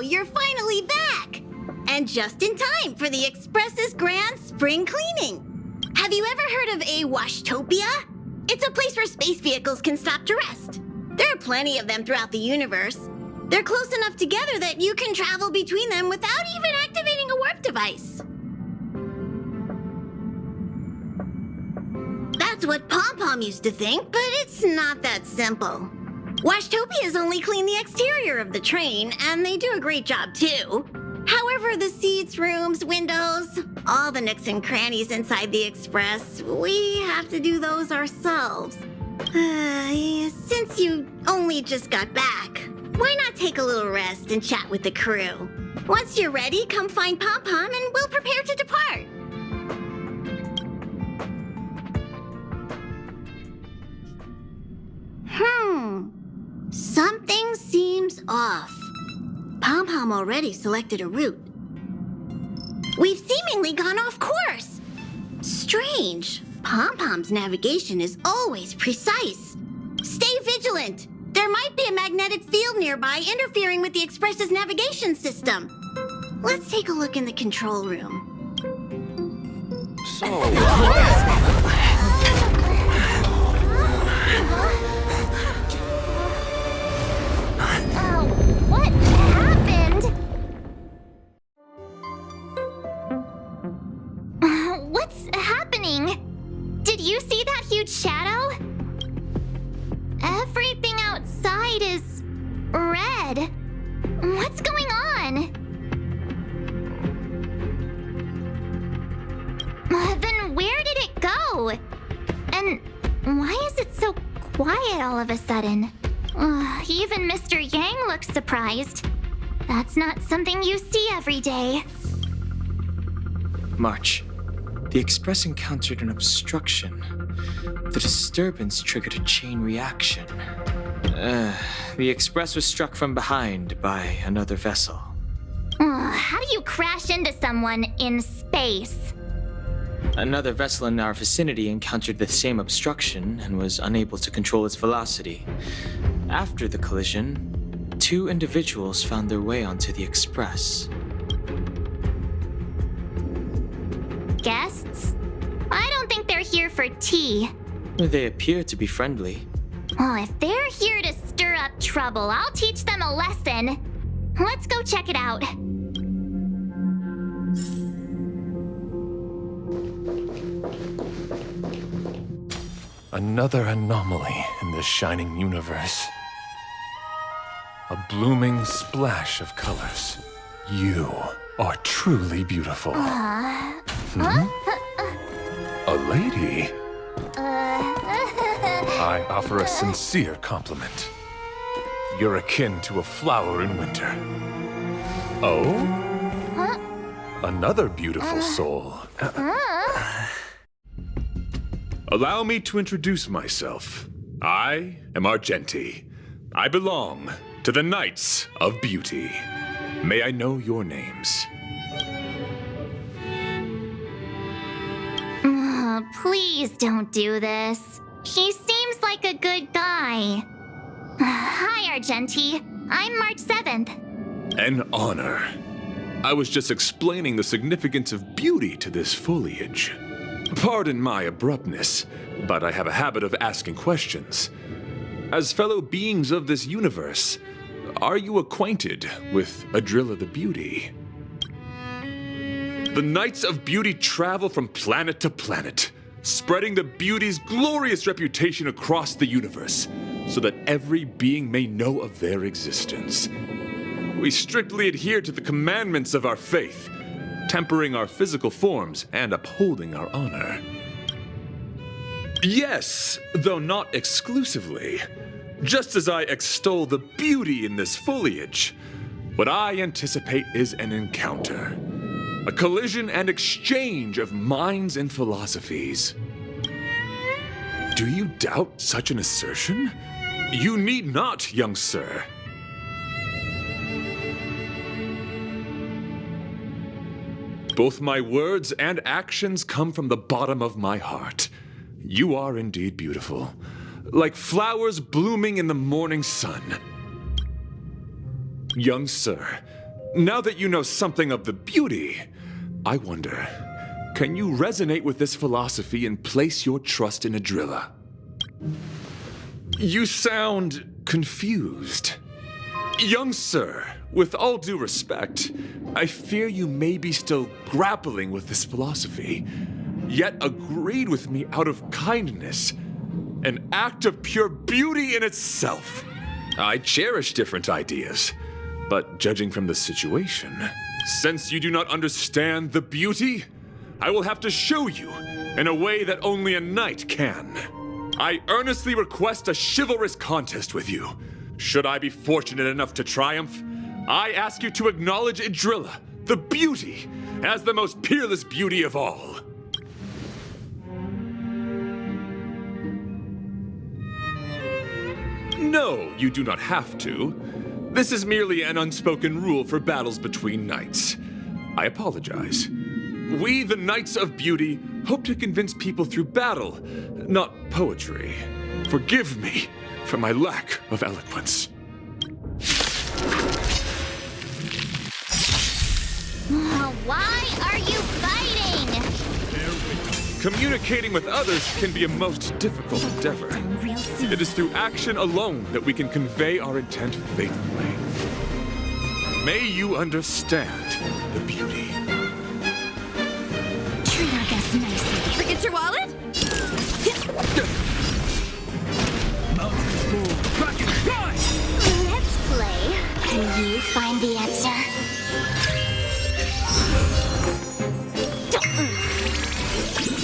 Wow, you're finally back! And just in time for the Express's grand spring cleaning. Have you ever heard of a washtopia? It's a place where space vehicles can stop to rest. There are plenty of them throughout the universe. They're close enough together that you can travel between them without even activating a warp device. That's what Pom-Pom used to think, but it's not that simple. Washtopias only clean the exterior of the train, and they do a great job too. However, the seats, rooms, windows, all the nooks and crannies inside the Express, we have to do those ourselves. Since you only just got back, why not take a little rest and chat with the crew? Once you're ready, come find Pom-Pom and we'll prepare to depart. Something seems off. Pom-Pom already selected a route. We've seemingly gone off course. Strange. Pom-Pom's navigation is always precise. Stay vigilant. There might be a magnetic field nearby interfering with the Express's navigation system. Let's take a look in the control room. What happened? What's happening? Did you see that huge shadow? Everything outside is red. What's going on? Then where did it go? And why is it so quiet all of a sudden? Even Mr. Yang looks surprised. That's not something you see every day. March. The Express encountered an obstruction. The disturbance triggered a chain reaction. The Express was struck from behind by another vessel. How do you crash into someone in space? Another vessel in our vicinity encountered the same obstruction and was unable to control its velocity. After the collision, 2 individuals found their way onto the Express. Guests? I don't think they're here for tea. They appear to be friendly. Well, if they're here to stir up trouble, I'll teach them a lesson. Let's go check it out. Another anomaly in the shining universe. A blooming splash of colors. You are truly beautiful. A lady? I offer a sincere compliment. You're akin to a flower in winter. Oh? Another beautiful soul. Allow me to introduce myself. I am Argenti. I belong to the Knights of Beauty. May I know your names? Please don't do this. He seems like a good guy. Hi, Argenti. I'm March 7th. An honor. I was just explaining the significance of beauty to this foliage. Pardon my abruptness, but I have a habit of asking questions. As fellow beings of this universe, are you acquainted with Adrilla the Beauty? The Knights of Beauty travel from planet to planet, spreading the beauty's glorious reputation across the universe, so that every being may know of their existence. We strictly adhere to the commandments of our faith, tempering our physical forms and upholding our honor. Yes, though not exclusively. Just as I extol the beauty in this foliage, what I anticipate is an encounter. A collision and exchange of minds and philosophies. Do you doubt such an assertion? You need not, young sir. Both my words and actions come from the bottom of my heart. You are indeed beautiful, like flowers blooming in the morning sun. Young sir, Now that you know something of the beauty, I wonder, can you resonate with this philosophy and place your trust in Adrilla? You sound confused. Young sir, with all due respect, I fear you may be still grappling with this philosophy, yet agreed with me out of kindness, an act of pure beauty in itself. I cherish different ideas, but judging from the situation, since you do not understand the beauty, I will have to show you in a way that only a knight can. I earnestly request a chivalrous contest with you. Should I be fortunate enough to triumph, I ask you to acknowledge Adrilla, the beauty, as the most peerless beauty of all. No, you do not have to. This is merely an unspoken rule for battles between knights. I apologize. We, the Knights of Beauty, hope to convince people through battle, not poetry. Forgive me for my lack of eloquence. Why are you fighting? Communicating with others can be a most difficult endeavor. It is through action alone that we can convey our intent faithfully. May you understand the beauty. Treat our guests nicely. Forget your wallet? Let's play. Can you find the answer?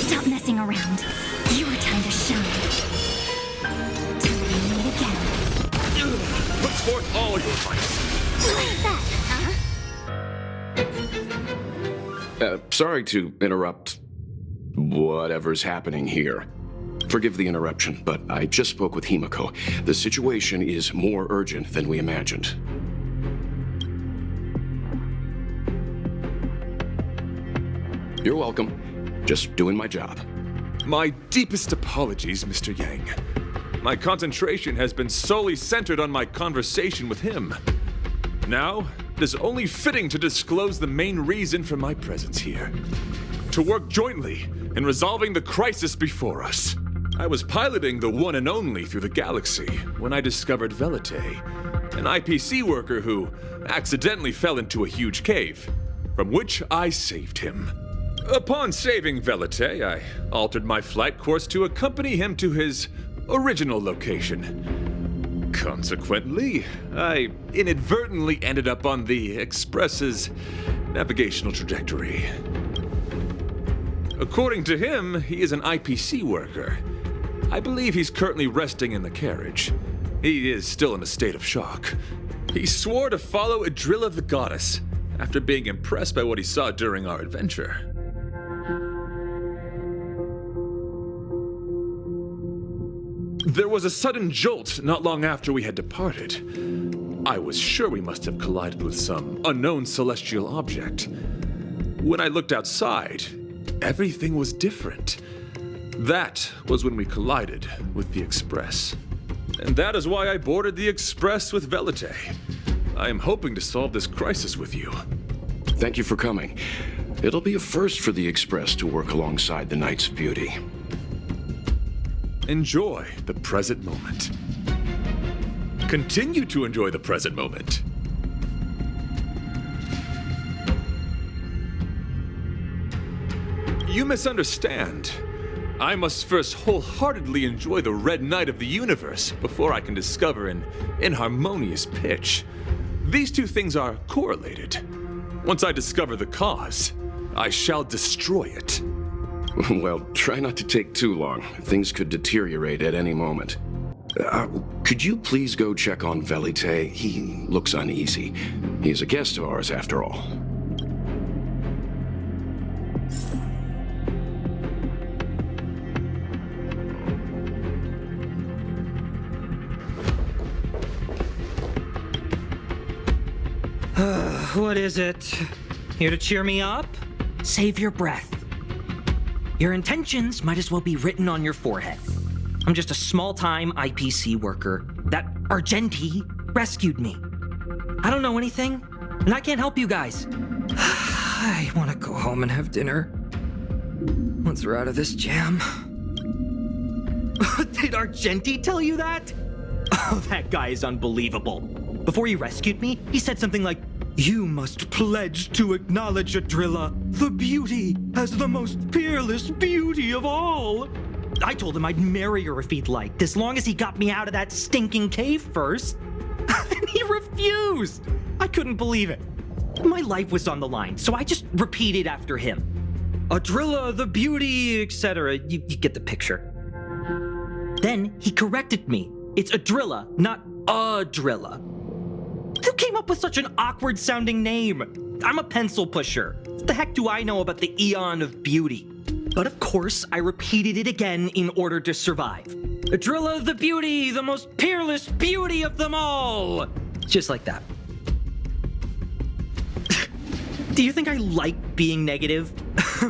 Stop messing around. Your time to shine. Till we meet again. Put forth all your might. Like that, huh? Sorry to interrupt whatever's happening here. Forgive the interruption, but I just spoke with Himiko. The situation is more urgent than we imagined. You're welcome. Just doing my job. My deepest apologies, Mr. Yang. My concentration has been solely centered on my conversation with him. Now, it is only fitting to disclose the main reason for my presence here. To work jointly in resolving the crisis before us. I was piloting the one and only through the galaxy when I discovered Velite, an IPC worker who accidentally fell into a huge cave, from which I saved him. Upon saving Velite, I altered my flight course to accompany him to his original location. Consequently, I inadvertently ended up on the Express's navigational trajectory. According to him, he is an IPC worker. I believe he's currently resting in the carriage. He is still in a state of shock. He swore to follow Adrilla the Goddess after being impressed by what he saw during our adventure. There was a sudden jolt not long after we had departed. I was sure we must have collided with some unknown celestial object. When I looked outside, everything was different. That was when we collided with the Express. And that is why I boarded the Express with Velite. I am hoping to solve this crisis with you. Thank you for coming. It'll be a first for the Express to work alongside the Knights of Beauty. Enjoy the present moment. Continue to enjoy the present moment. You misunderstand. I must first wholeheartedly enjoy the red night of the universe before I can discover an inharmonious pitch. These two things are correlated. Once I discover the cause, I shall destroy it. Well, try not to take too long. Things could deteriorate at any moment. Could you please go check on Velite? He looks uneasy. He's a guest of ours, after all. What is it? Here to cheer me up? Save your breath. Your intentions might as well be written on your forehead. I'm just a small-time IPC worker. That Argenti rescued me. I don't know anything. and I can't help you guys. I want to go home and have dinner. Once we're out of this jam. Did Argenti tell you that? Oh, that guy is unbelievable. Before he rescued me, he said something like, "You must pledge to acknowledge Adrilla, the beauty, as the most peerless beauty of all." I told him I'd marry her if he'd liked, as long as he got me out of that stinking cave first. And he refused. I couldn't believe it. My life was on the line, so I just repeated after him. Adrilla, the beauty, etc. You get the picture. Then he corrected me. It's Adrilla, not Adrilla. Who came up with such an awkward sounding name? I'm a pencil pusher. What the heck do I know about the Eon of Beauty? But of course, I repeated it again in order to survive. Adrilla the beauty, the most peerless beauty of them all! Just like that. Do you think I like being negative?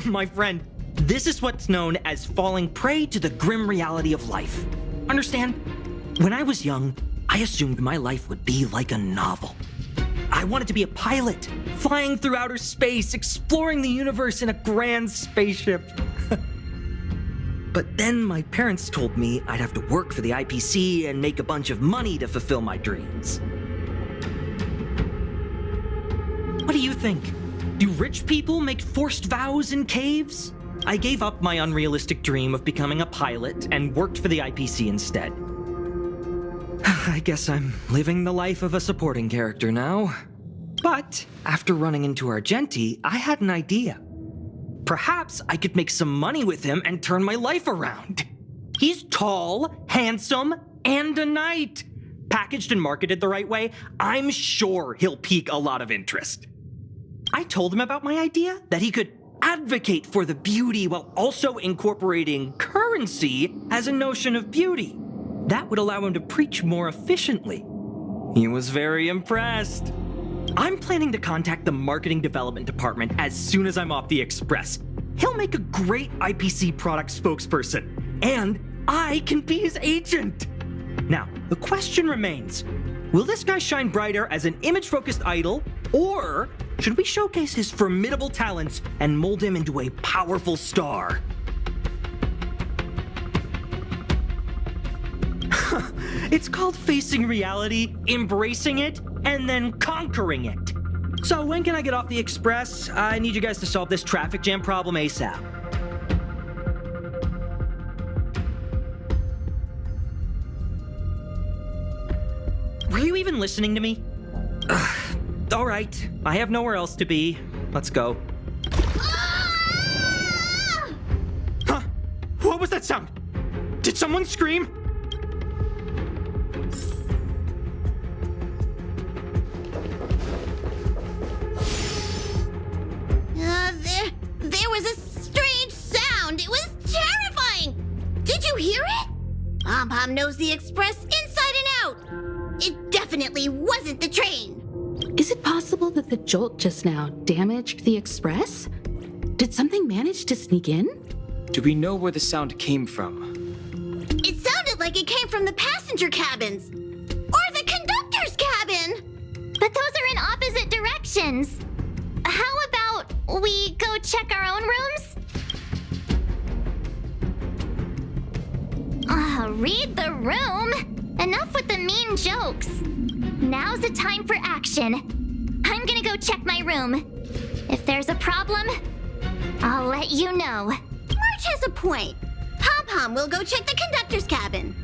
My friend, this is what's known as falling prey to the grim reality of life. Understand? When I was young, I assumed my life would be like a novel. I wanted to be a pilot, flying through outer space, exploring the universe in a grand spaceship. But then my parents told me I'd have to work for the IPC and make a bunch of money to fulfill my dreams. What do you think? Do rich people make forced vows in caves? I gave up my unrealistic dream of becoming a pilot and worked for the IPC instead. I guess I'm living the life of a supporting character now. But after running into Argenti, I had an idea. Perhaps I could make some money with him and turn my life around. He's tall, handsome, and a knight. Packaged and marketed the right way, I'm sure he'll pique a lot of interest. I told him about my idea, that he could advocate for the beauty while also incorporating currency as a notion of beauty. That would allow him to preach more efficiently. He was very impressed. I'm planning to contact the marketing development department as soon as I'm off the Express. He'll make a great IPC product spokesperson, and I can be his agent. Now, the question remains, will this guy shine brighter as an image-focused idol, or should we showcase his formidable talents and mold him into a powerful star? It's called facing reality, embracing it, and then conquering it. So when can I get off the Express? I need you guys to solve this traffic jam problem ASAP. Were you even listening to me? All right, I have nowhere else to be. Let's go. Huh? What was that sound? Did someone scream? There was a strange sound. It was terrifying. Did you hear it? Pom knows the Express inside and out. It definitely wasn't the train. Is it possible that the jolt just now damaged the Express? Did something manage to sneak in? Do we know where the sound came from? It sounded like it came from the passenger cabins. Or the conductor's cabin. But those are in opposite directions. How about we go check our own rooms? Read the room. Enough with the mean jokes. Now's the time for action. I'm gonna go check my room. If there's a problem, I'll let you know. March has a point. Pom will go check the conductor's cabin.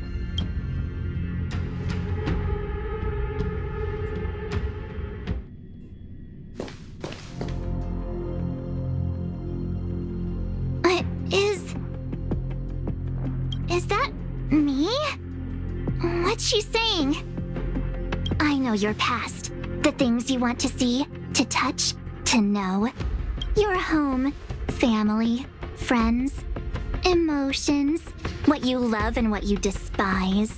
Is that me? What's she saying? I know your past. The things you want to see, to touch, to know. Your home, family, friends, emotions, what you love and what you despise.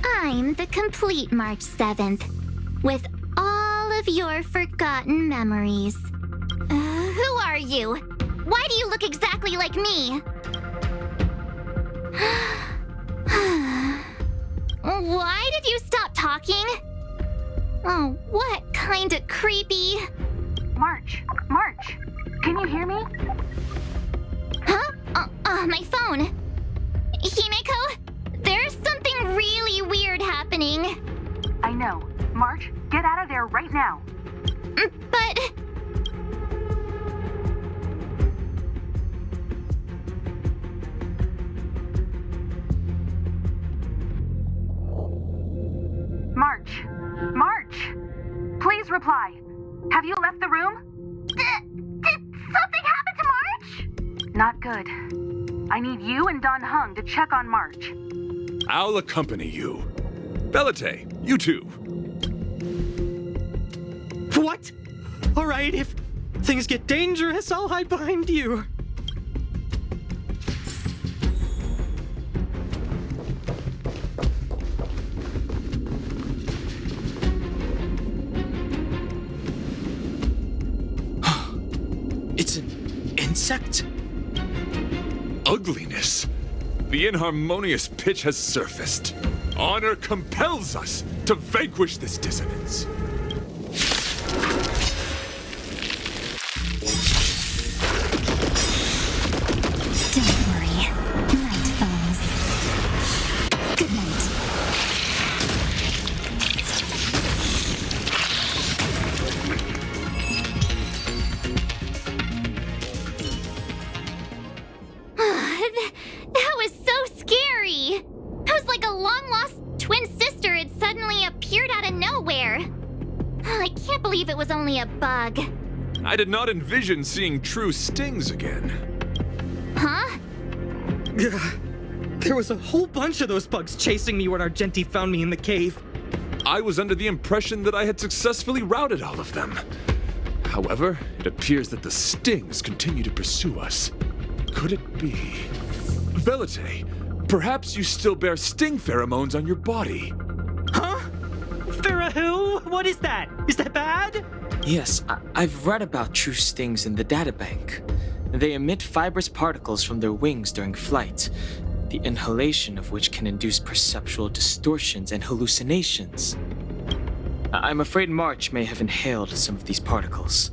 I'm the complete March 7th, with all of your forgotten memories. Who are you? Why do you look exactly like me? Why did you stop talking? Oh, what kind of creepy? March, can you hear me? Huh? My phone. Himeko, there's something really weird happening. I know. March, get out of there right now. But... March! Please reply. Have you left the room? Did something happen to March? Not good. I need you and Don Hung to check on March. I'll accompany you. Velite, you too. What? All right, if things get dangerous, I'll hide behind you. It's an insect? Ugliness. The inharmonious pitch has surfaced. Honor compels us to vanquish this dissonance. Don't worry. Night falls. Good night. That was so scary. It was like a long-lost twin sister had suddenly appeared out of nowhere. I can't believe it was only a bug. I did not envision seeing true stings again. Huh? There was a whole bunch of those bugs chasing me when Argenti found me in the cave. I was under the impression that I had successfully routed all of them. However, it appears that the stings continue to pursue us. Could it be? Velite, perhaps you still bear sting pheromones on your body. Huh? Farahoo? What is that? Is that bad? Yes, I've read about true stings in the databank. They emit fibrous particles from their wings during flight, the inhalation of which can induce perceptual distortions and hallucinations. I'm afraid March may have inhaled some of these particles.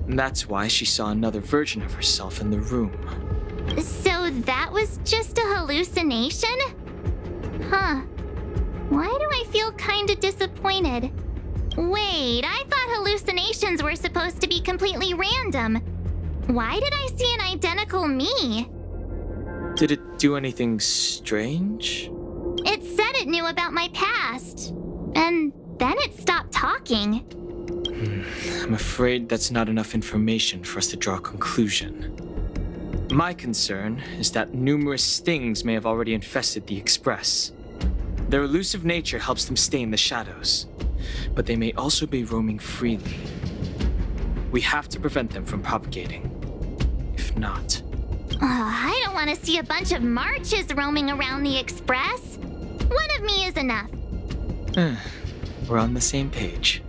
That's why she saw another version of herself in the room. So that was just a hallucination? Huh. Why do I feel kinda disappointed? Wait, I thought hallucinations were supposed to be completely random. Why did I see an identical me? Did it do anything strange? It said it knew about my past. And then it stopped talking. I'm afraid that's not enough information for us to draw a conclusion. My concern is that numerous stings may have already infested the Express. Their elusive nature helps them stay in the shadows, but they may also be roaming freely. We have to prevent them from propagating. If not... I don't want to see a bunch of marches roaming around the Express. One of me is enough. We're on the same page.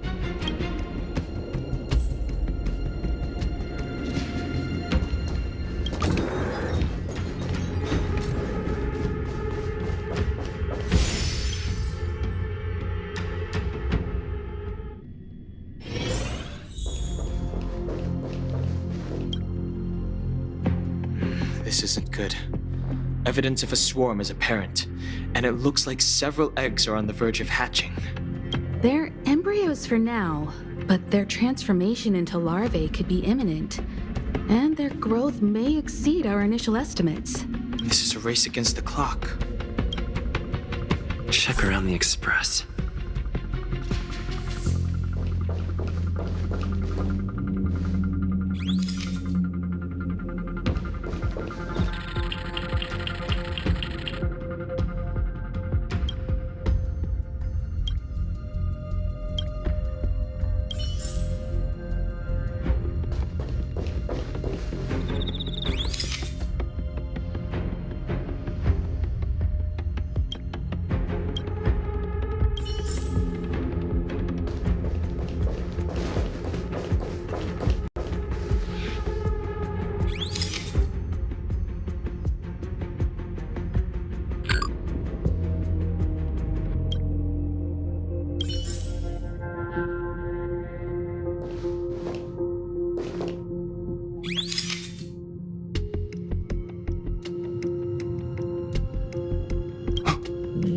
This isn't good. Evidence of a swarm is apparent, and it looks like several eggs are on the verge of hatching. They're embryos for now, but their transformation into larvae could be imminent, and their growth may exceed our initial estimates. This is a race against the clock. Check around the Express.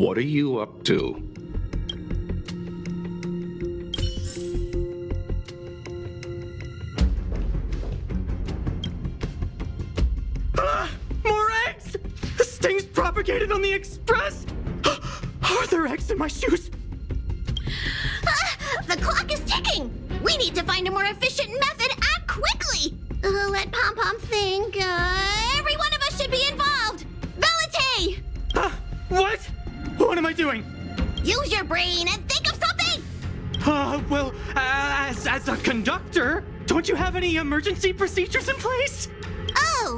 What are you up to? More eggs! The stings propagated on the Express! Are there eggs in my shoes? The clock is ticking! We need to find a more efficient method. Act quickly! Let Pom Pom think. Every one of us should be involved! Velite! What? What am I doing? Use your brain and think of something! Well, as a conductor, don't you have any emergency procedures in place? Oh!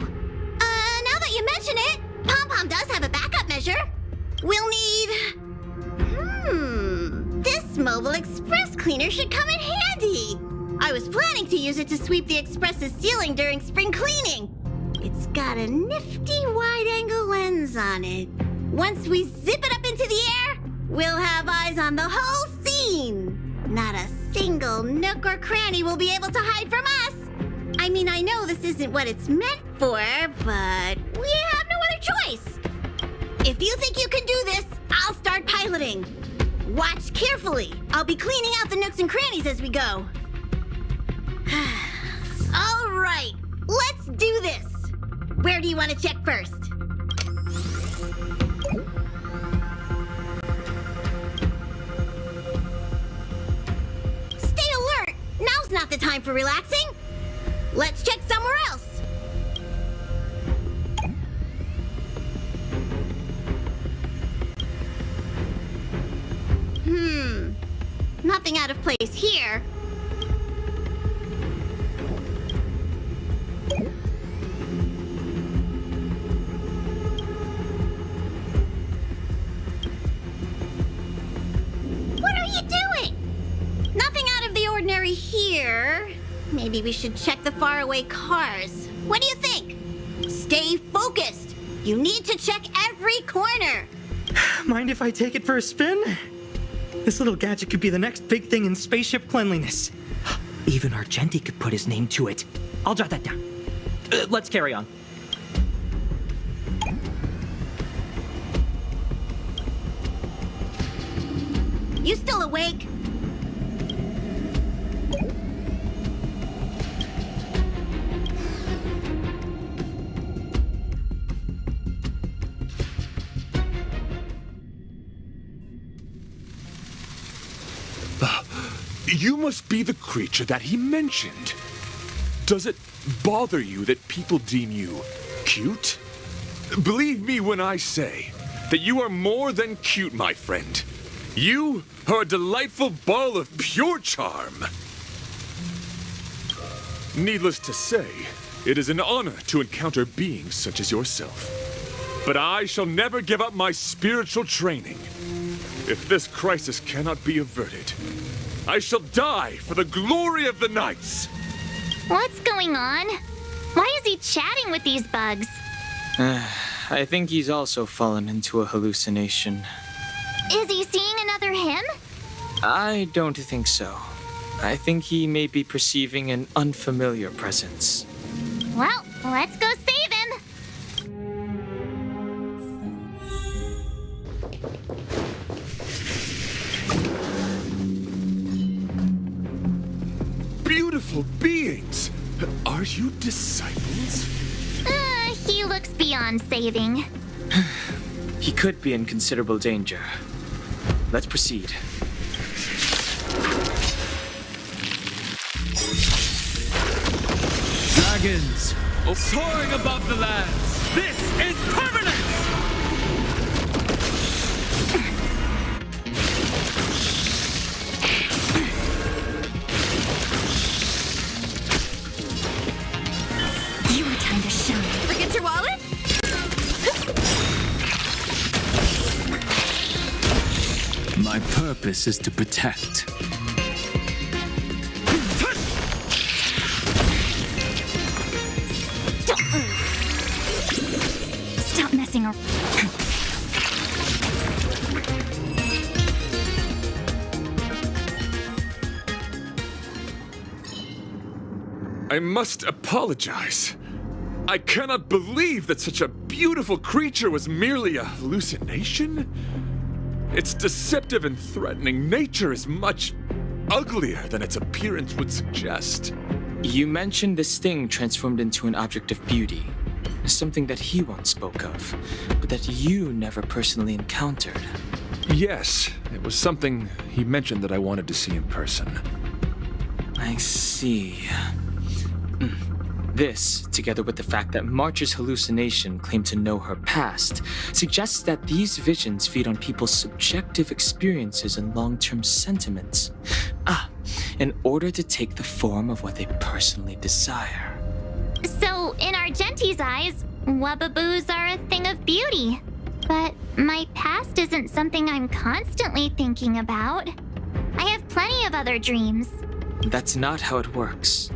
Now that you mention it, Pom Pom does have a backup measure. We'll need... This mobile express cleaner should come in handy. I was planning to use it to sweep the express's ceiling during spring cleaning. It's got a nifty wide-angle lens on it. Once we zip it up into the air, we'll have eyes on the whole scene. Not a single nook or cranny will be able to hide from us. I mean, I know this isn't what it's meant for, but we have no other choice. If you think you can do this, I'll start piloting. Watch carefully. I'll be cleaning out the nooks and crannies as we go. All right, let's do this. Where do you want to check first? Stay alert. Now's not the time for relaxing. Let's check somewhere else. Nothing out of place here. What are you doing? Nothing out of the ordinary here. Maybe we should check the faraway cars. What do you think? Stay focused. You need to check every corner. Mind if I take it for a spin? This little gadget could be the next big thing in spaceship cleanliness. Even Argenti could put his name to it. I'll jot that down. Let's carry on. You still awake? You must be the creature that he mentioned. Does it bother you that people deem you cute? Believe me when I say that you are more than cute, my friend. You are a delightful ball of pure charm. Needless to say, it is an honor to encounter beings such as yourself. But I shall never give up my spiritual training. If this crisis cannot be averted, I shall die for the glory of the Knights! What's going on? Why is he chatting with these bugs? I think he's also fallen into a hallucination. Is he seeing another him? I don't think so. I think he may be perceiving an unfamiliar presence. Well, let's go save him. Beautiful beings! Are you disciples? He looks beyond saving. He could be in considerable danger. Let's proceed. Dragons, soaring above the lands. This is permanence! Your time to shine. Forget your wallet? My purpose is to protect. Stop messing around. I must apologize. I cannot believe that such a beautiful creature was merely a hallucination. Its deceptive and threatening nature is much uglier than its appearance would suggest. You mentioned this thing transformed into an object of beauty. Something that he once spoke of, but that you never personally encountered. Yes, it was something he mentioned that I wanted to see in person. I see. This, together with the fact that March's hallucination claimed to know her past, suggests that these visions feed on people's subjective experiences and long-term sentiments. In order to take the form of what they personally desire. So, in Argenti's eyes, wubbaboos are a thing of beauty. But my past isn't something I'm constantly thinking about. I have plenty of other dreams. That's not how it works.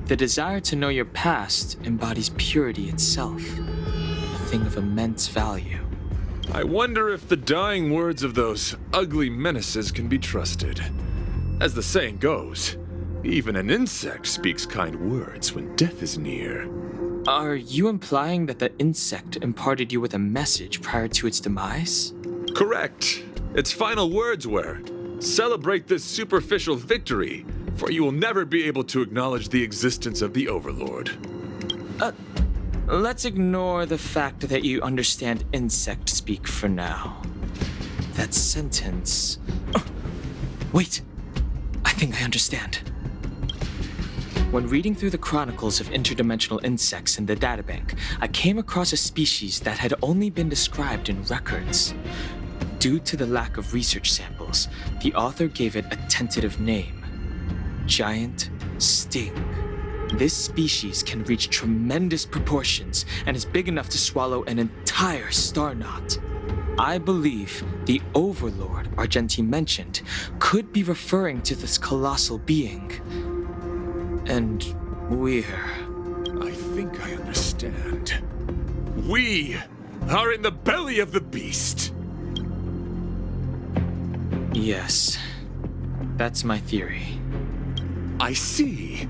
The desire to know your past embodies purity itself, a thing of immense value. I wonder if the dying words of those ugly menaces can be trusted. As the saying goes, even an insect speaks kind words when death is near. Are you implying that the insect imparted you with a message prior to its demise? Correct. Its final words were, "Celebrate this superficial victory, for you will never be able to acknowledge the existence of the Overlord." Let's ignore the fact that you understand insect speak for now. That sentence... Wait! I think I understand. When reading through the chronicles of interdimensional insects in the databank, I came across a species that had only been described in records. Due to the lack of research samples, the author gave it a tentative name: Giant Sting. This species can reach tremendous proportions and is big enough to swallow an entire star knot. I believe the Overlord Argenti mentioned could be referring to this colossal being. And I think I understand. We are in the belly of the beast. Yes, that's my theory. I see.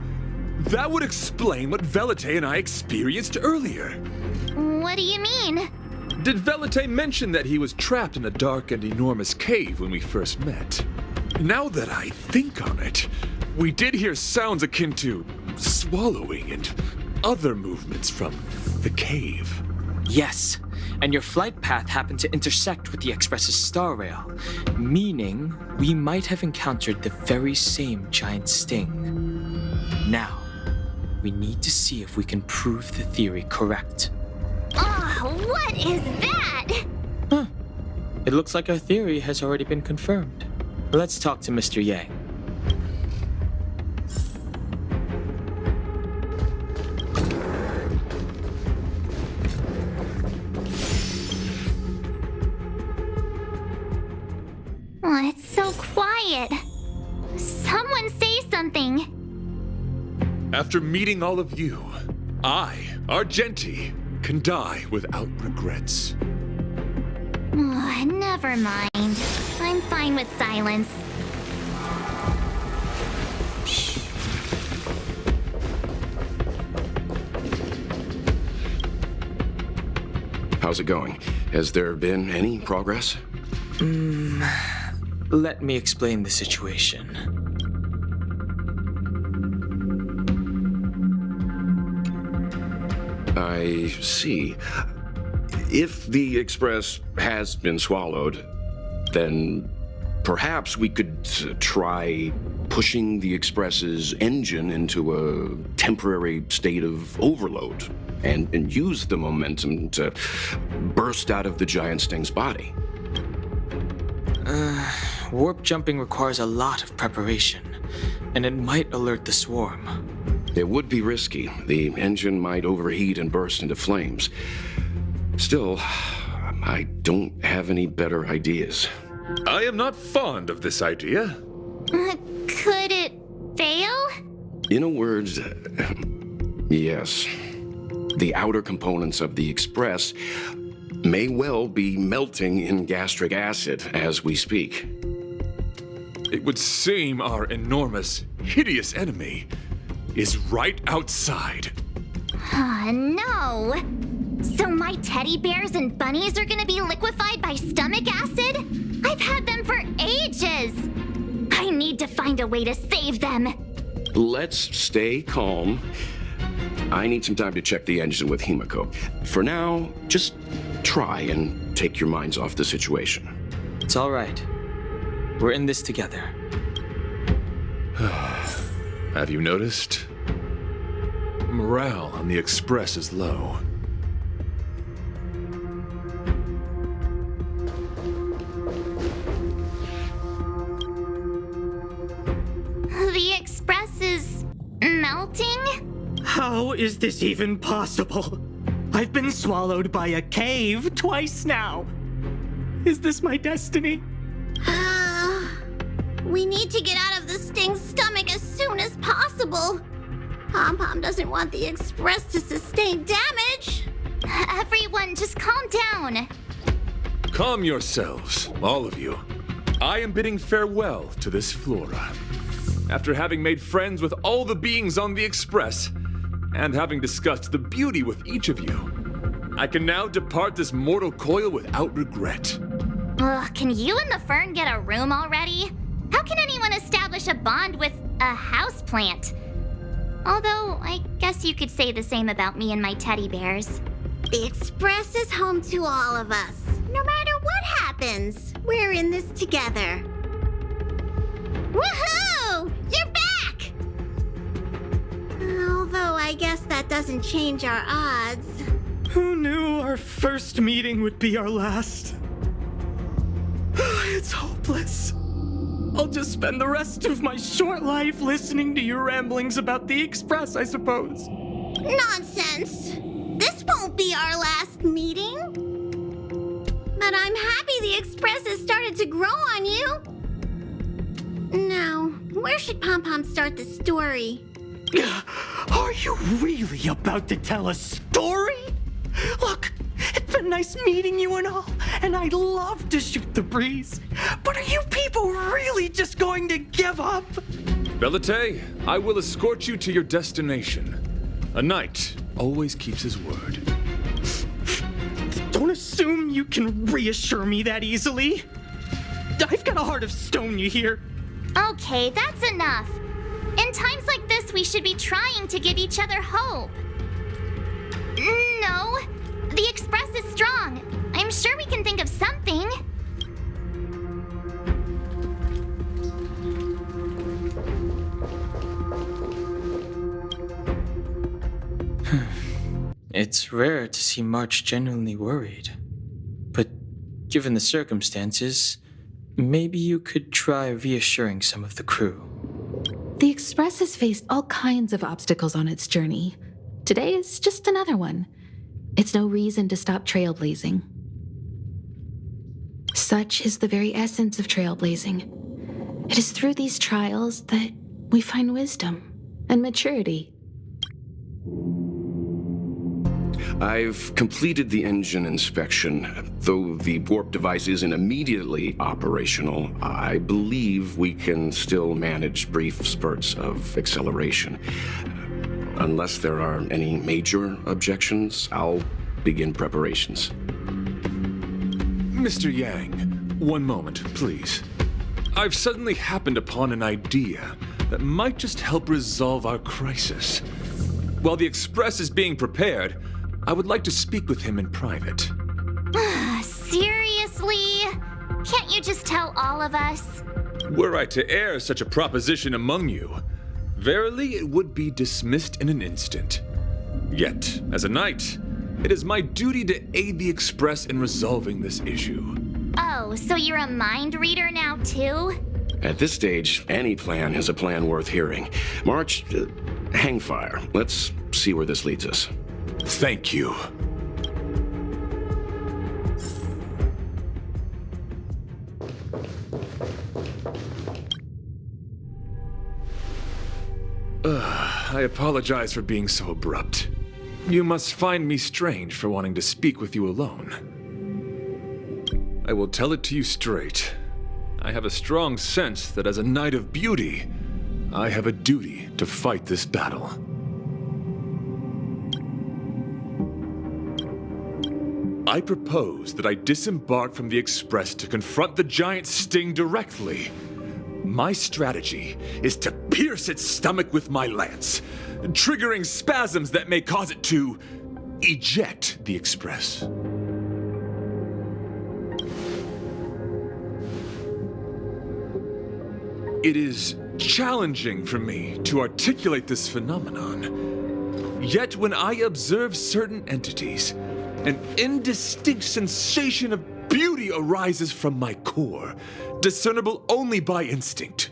That would explain what Velite and I experienced earlier. What do you mean? Did Velite mention that he was trapped in a dark and enormous cave when we first met? Now that I think on it, we did hear sounds akin to swallowing and other movements from the cave. Yes, and your flight path happened to intersect with the Express's star rail, meaning we might have encountered the very same giant sting. Now, we need to see if we can prove the theory correct. What is that? It looks like our theory has already been confirmed. Let's talk to Mr. Yang. Oh, it's so quiet. Someone say something. After meeting all of you, I, Argenti, can die without regrets. Never mind. I'm fine with silence. How's it going? Has there been any progress? Let me explain the situation. I see. If the Express has been swallowed, then perhaps we could try pushing the Express's engine into a temporary state of overload and use the momentum to burst out of the giant sting's body. Warp jumping requires a lot of preparation, and it might alert the swarm. It would be risky. The engine might overheat and burst into flames. Still, I don't have any better ideas. I am not fond of this idea. Could it fail? In a word, yes. The outer components of the Express may well be melting in gastric acid as we speak. It would seem our enormous, hideous enemy is right outside. No. So my teddy bears and bunnies are gonna be liquefied by stomach acid? I've had them for ages! I need to find a way to save them. Let's stay calm. I need some time to check the engine with Himiko. For now, just try and take your minds off the situation. It's all right. We're in this together. Have you noticed? Morale on the Express is low. The Express is melting? How is this even possible? I've been swallowed by a cave twice now. Is this my destiny? We need to get out of the Sting's stomach as soon as possible. Pom-Pom doesn't want the Express to sustain damage. Everyone, just calm down. Calm yourselves, all of you. I am bidding farewell to this flora. After having made friends with all the beings on the Express, and having discussed the beauty with each of you, I can now depart this mortal coil without regret. Ugh, can you and the fern get a room already? How can anyone establish a bond with a houseplant? Although, I guess you could say the same about me and my teddy bears. The Express is home to all of us. No matter what happens, we're in this together. Woohoo! You're back! Although I guess that doesn't change our odds. Who knew our first meeting would be our last? It's hopeless. I'll just spend the rest of my short life listening to your ramblings about the Express, I suppose. Nonsense! This won't be our last meeting. But I'm happy the Express has started to grow on you. Now, where should Pom-Pom start the story? Are you really about to tell a story? Look, it's been nice meeting you and all, and I'd love to shoot the breeze. But are you people really just going to give up? Velite, I will escort you to your destination. A knight always keeps his word. Don't assume you can reassure me that easily. I've got a heart of stone, you hear? Okay, that's enough. In times like this, we should be trying to give each other hope. No, the Express is strong. I'm sure we can think of something. It's rare to see March genuinely worried. But given the circumstances, maybe you could try reassuring some of the crew. The Express has faced all kinds of obstacles on its journey. Today is just another one. It's no reason to stop trailblazing. Such is the very essence of trailblazing. It is through these trials that we find wisdom and maturity. I've completed the engine inspection. Though the warp device isn't immediately operational, I believe we can still manage brief spurts of acceleration. Unless there are any major objections, I'll begin preparations. Mr. Yang, one moment, please. I've suddenly happened upon an idea that might just help resolve our crisis. While the Express is being prepared, I would like to speak with him in private. Seriously? Can't you just tell all of us? Were I to air such a proposition among you, verily it would be dismissed in an instant. Yet, as a knight, it is my duty to aid the Express in resolving this issue. Oh, so you're a mind reader now too? At this stage, any plan is a plan worth hearing. March, hang fire. Let's see where this leads us. Thank you. I apologize for being so abrupt. You must find me strange for wanting to speak with you alone. I will tell it to you straight. I have a strong sense that as a Knight of Beauty, I have a duty to fight this battle. I propose that I disembark from the Express to confront the giant sting directly. My strategy is to pierce its stomach with my lance, triggering spasms that may cause it to eject the Express. It is challenging for me to articulate this phenomenon. Yet when I observe certain entities, an indistinct sensation of beauty arises from my core, discernible only by instinct.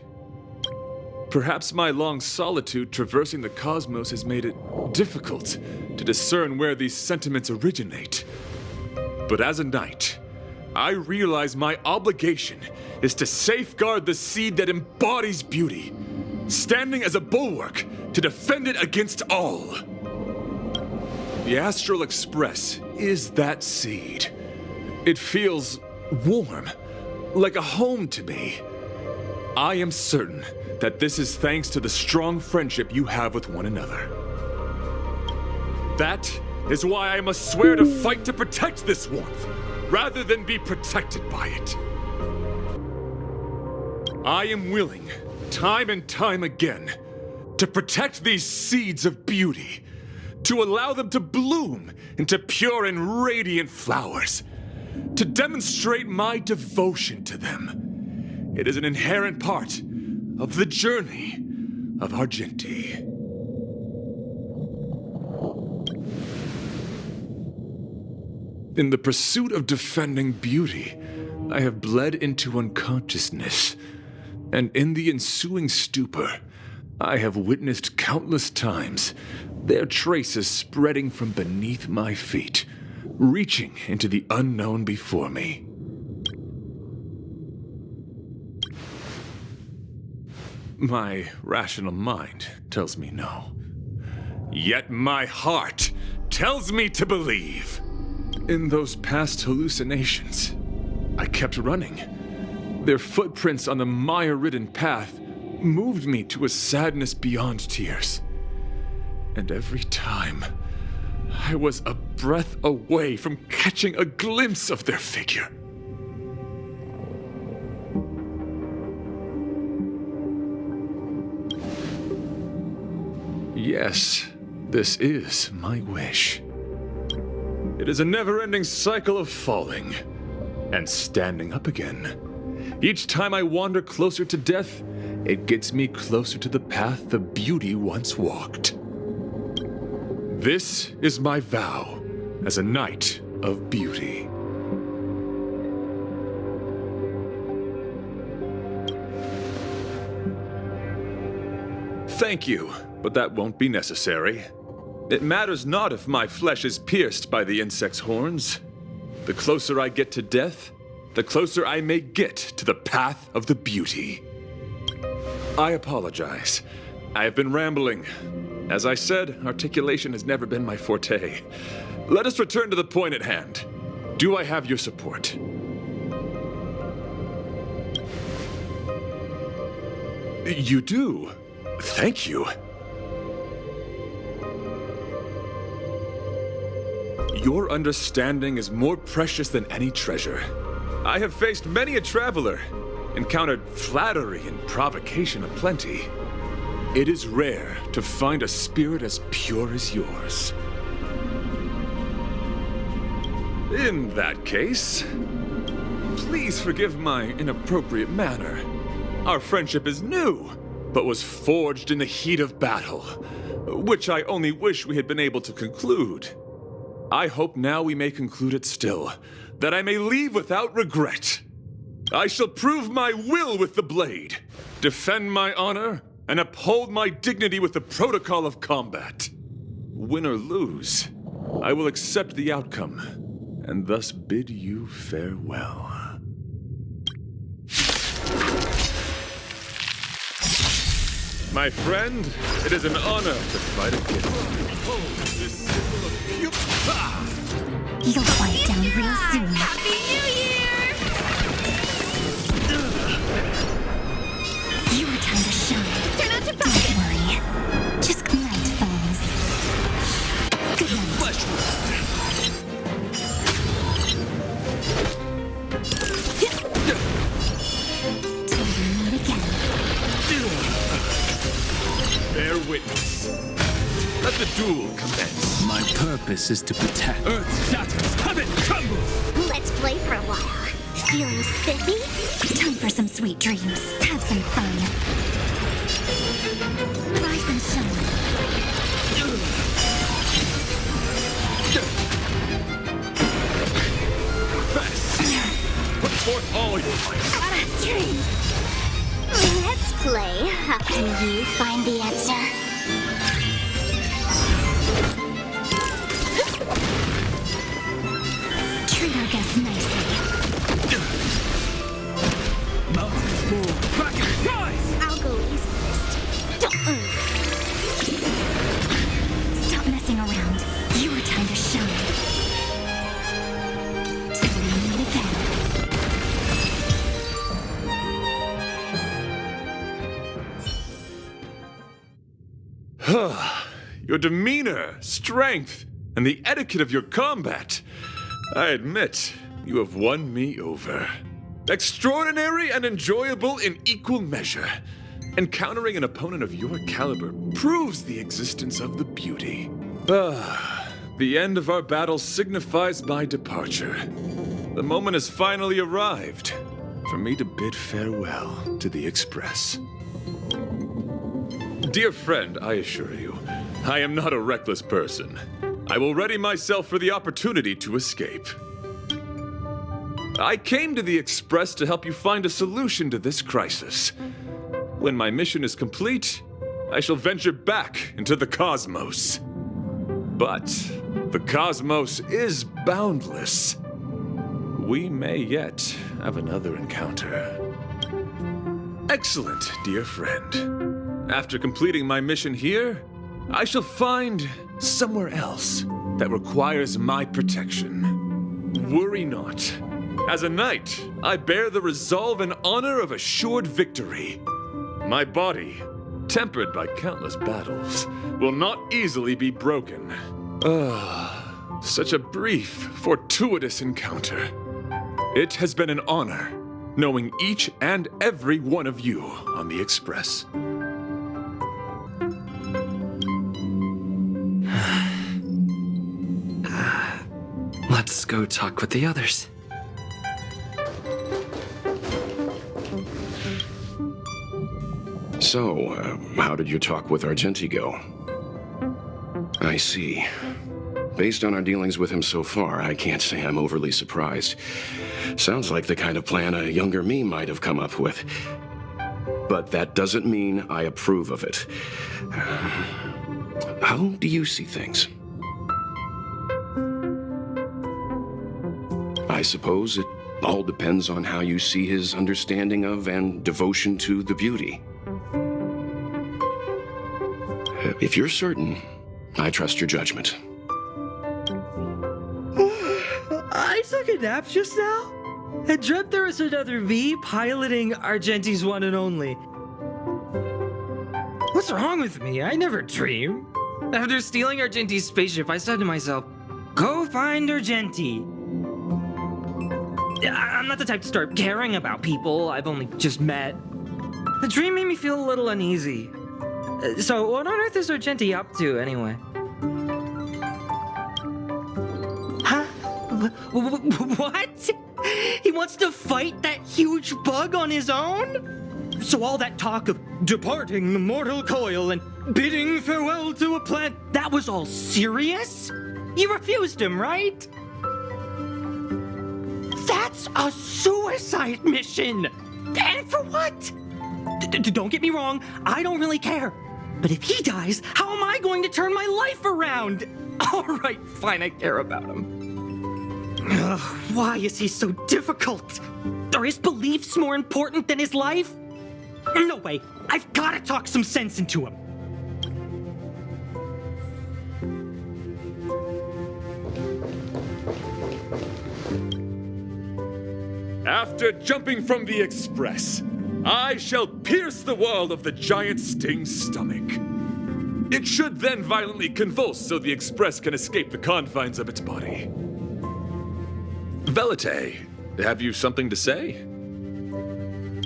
Perhaps my long solitude traversing the cosmos has made it difficult to discern where these sentiments originate. But as a knight, I realize my obligation is to safeguard the seed that embodies beauty, standing as a bulwark to defend it against all. The Astral Express is that seed. It feels warm, like a home to me. I am certain that this is thanks to the strong friendship you have with one another. That is why I must swear to fight to protect this warmth, rather than be protected by it. I am willing, time and time again, to protect these seeds of beauty, to allow them to bloom into pure and radiant flowers, to demonstrate my devotion to them. It is an inherent part of the journey of Argenti. In the pursuit of defending beauty, I have bled into unconsciousness, and in the ensuing stupor, I have witnessed countless times their traces spreading from beneath my feet, reaching into the unknown before me. My rational mind tells me no. Yet my heart tells me to believe. In those past hallucinations, I kept running. Their footprints on the mire-ridden path moved me to a sadness beyond tears. And every time, I was a breath away from catching a glimpse of their figure. Yes, this is my wish. It is a never-ending cycle of falling and standing up again. Each time I wander closer to death, it gets me closer to the path the beauty once walked. This is my vow as a knight of beauty. Thank you, but that won't be necessary. It matters not if my flesh is pierced by the insect's horns. The closer I get to death, the closer I may get to the path of the beauty. I apologize. I have been rambling. As I said, articulation has never been my forte. Let us return to the point at hand. Do I have your support? You do. Thank you. Your understanding is more precious than any treasure. I have faced many a traveler, encountered flattery and provocation aplenty. It is rare to find a spirit as pure as yours. In that case, please forgive my inappropriate manner. Our friendship is new, but was forged in the heat of battle, which I only wish we had been able to conclude. I hope now we may conclude it still, that I may leave without regret. I shall prove my will with the blade, defend my honor, and uphold my dignity with the protocol of combat. Win or lose, I will accept the outcome, and thus bid you farewell. My friend, it is an honor to fight against you. Behold this symbol of beauty. You'll quiet down real soon. Happy New Year! Your time to shine. Turn out to Don't focus. worry. Just night falls. Good night. bear witness. Let the duel commence. My purpose is to protect. Earth shatters, heaven trembles! Let's play for a while. Feeling spiffy? Time for some sweet dreams. Have some fun. Rise and shine. Best. Put forth all your might. Dream. Let's play. How can you find the answer? Treat our guests nicely. Mountains move, brackets rise! I'll go east first. Don't move. Stop messing around. Your time to shine. Till we meet again. Your demeanor, strength, and the etiquette of your combat. I admit, you have won me over. Extraordinary and enjoyable in equal measure. Encountering an opponent of your caliber proves the existence of the beauty. The end of our battle signifies my departure. The moment has finally arrived for me to bid farewell to the Express. Dear friend, I assure you, I am not a reckless person. I will ready myself for the opportunity to escape. I came to the Express to help you find a solution to this crisis. When my mission is complete, I shall venture back into the cosmos. But the cosmos is boundless. We may yet have another encounter. Excellent, dear friend. After completing my mission here, I shall find somewhere else that requires my protection. Worry not. As a knight, I bear the resolve and honor of assured victory. My body, tempered by countless battles, will not easily be broken. Such a brief, fortuitous encounter. It has been an honor knowing each and every one of you on the Express. Let's go talk with the others. So, how did your talk with Argenti go? I see. Based on our dealings with him so far, I can't say I'm overly surprised. Sounds like the kind of plan a younger me might have come up with. But that doesn't mean I approve of it. How do you see things? I suppose it all depends on how you see his understanding of and devotion to the beauty. If you're certain, I trust your judgment. I took a nap just now and dreamt there was another me piloting Argenti's one and only. What's wrong with me? I never dream. After stealing Argenti's spaceship, I said to myself, go find Argenti. I'm not the type to start caring about people I've only just met. The dream made me feel a little uneasy. So what on earth is Argenti up to, anyway? Huh? What? He wants to fight that huge bug on his own? So all that talk of departing the mortal coil and bidding farewell to a planet, that was all serious? You refused him, right? That's a suicide mission! And for what? Don't get me wrong, I don't really care. But if he dies, how am I going to turn my life around? All right, fine, I care about him. Ugh, why is he so difficult? Are his beliefs more important than his life? No way, I've got to talk some sense into him. After jumping from the Express, I shall pierce the wall of the giant sting's stomach. It should then violently convulse so the Express can escape the confines of its body. Velite, have you something to say?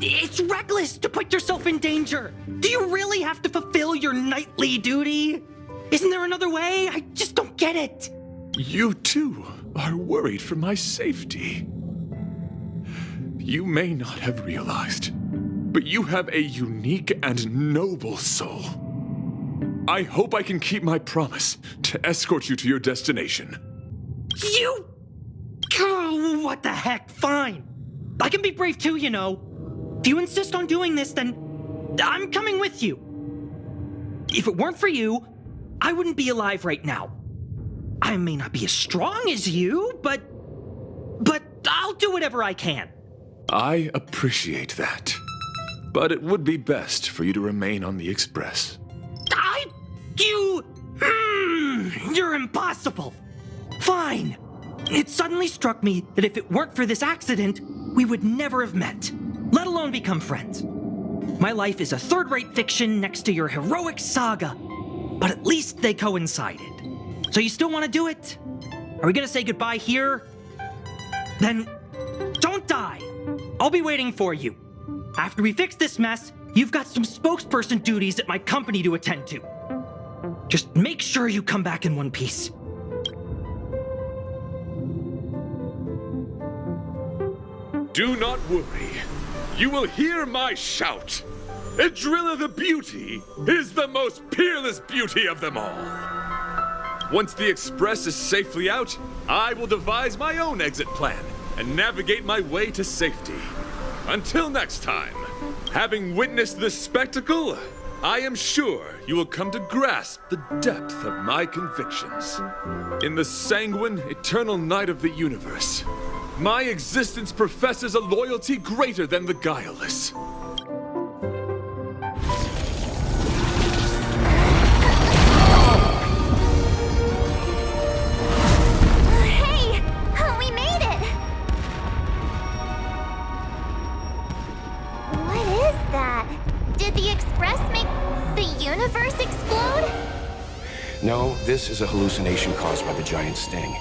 It's reckless to put yourself in danger. Do you really have to fulfill your knightly duty? Isn't there another way? I just don't get it. You too are worried for my safety. You may not have realized, but you have a unique and noble soul. I hope I can keep my promise to escort you to your destination. You... Oh, what the heck? Fine. I can be brave too, you know. If you insist on doing this, then I'm coming with you. If it weren't for you, I wouldn't be alive right now. I may not be as strong as you, but I'll do whatever I can. I appreciate that. But it would be best for you to remain on the Express. You're impossible. Fine. It suddenly struck me that if it weren't for this accident, we would never have met, let alone become friends. My life is a third-rate fiction next to your heroic saga, but at least they coincided. So you still want to do it? Are we gonna say goodbye here? Then don't die. I'll be waiting for you. After we fix this mess, you've got some spokesperson duties at my company to attend to. Just make sure you come back in one piece. Do not worry. You will hear my shout. Adrilla the Beauty is the most peerless beauty of them all. Once the Express is safely out, I will devise my own exit plan and navigate my way to safety. Until next time, having witnessed this spectacle, I am sure you will come to grasp the depth of my convictions. In the sanguine, eternal night of the universe, my existence professes a loyalty greater than the guileless. Hey! We made it! What is that? Did the Express make the universe explode? No, this is a hallucination caused by the giant sting.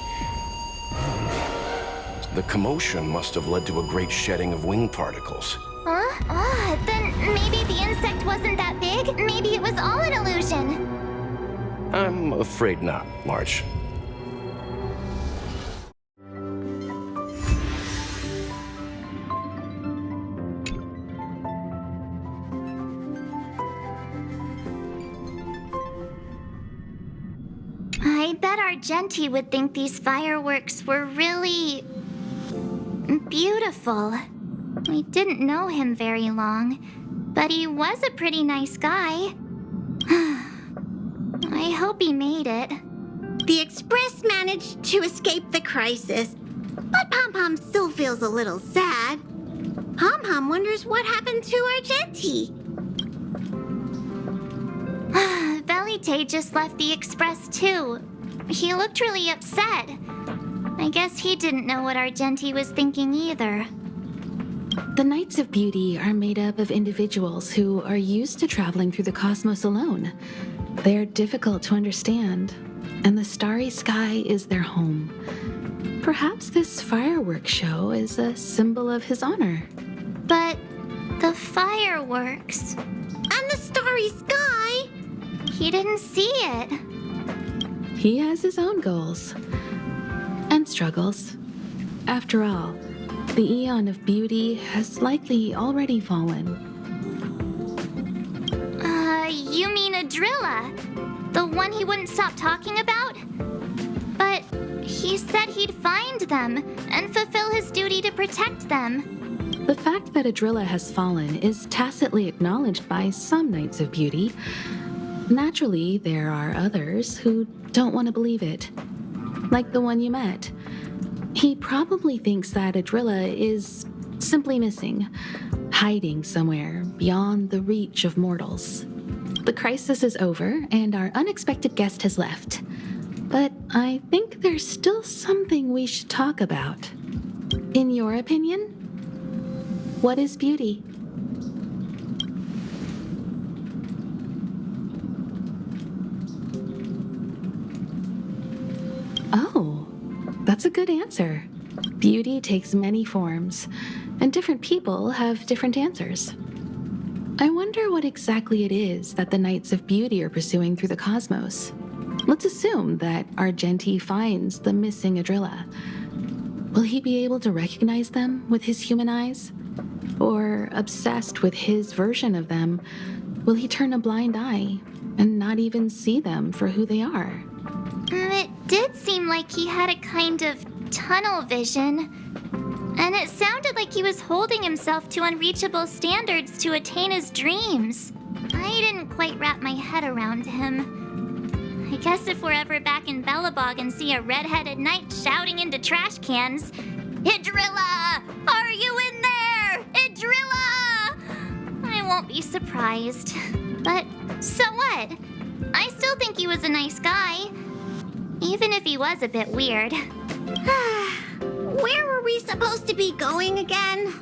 The commotion must have led to a great shedding of wing particles. Huh? Then maybe the insect wasn't that big? Maybe it was all an illusion? I'm afraid not, March. I bet Argenti would think these fireworks were really... beautiful. We didn't know him very long, but he was a pretty nice guy. I hope he made it. The Express managed to escape the crisis, but Pom-Pom still feels a little sad. Pom-Pom wonders what happened to Argenti. Velite just left the Express too. He looked really upset. I guess he didn't know what Argenti was thinking either. The Knights of Beauty are made up of individuals who are used to traveling through the cosmos alone. They're difficult to understand, and the starry sky is their home. Perhaps this fireworks show is a symbol of his honor. But the fireworks... And the starry sky! He didn't see it. He has his own goals and struggles. After all, the Eon of Beauty has likely already fallen. You mean Adrilla? The one he wouldn't stop talking about? But he said he'd find them and fulfill his duty to protect them. The fact that Adrilla has fallen is tacitly acknowledged by some Knights of Beauty. Naturally, there are others who don't want to believe it. Like the one you met. He probably thinks that Adrilla is simply missing, hiding somewhere beyond the reach of mortals. The crisis is over, and our unexpected guest has left. But I think there's still something we should talk about. In your opinion, what is beauty? Oh, that's a good answer. Beauty takes many forms. and different people have different answers. I wonder what exactly it is that the Knights of Beauty are pursuing through the cosmos. Let's assume that Argenti finds the missing Adrilla. Will he be able to recognize them with his human eyes? Or, obsessed with his version of them, will he turn a blind eye and not even see them for who they are? It did seem like he had a kind of tunnel vision. And it sounded like he was holding himself to unreachable standards to attain his dreams. I didn't quite wrap my head around him. I guess if we're ever back in Belobog and see a red-headed knight shouting into trash cans, "Idrilla! Are you in there? Idrilla!" I won't be surprised. But so what? I still think he was a nice guy. Even if he was a bit weird. Where were we supposed to be going again?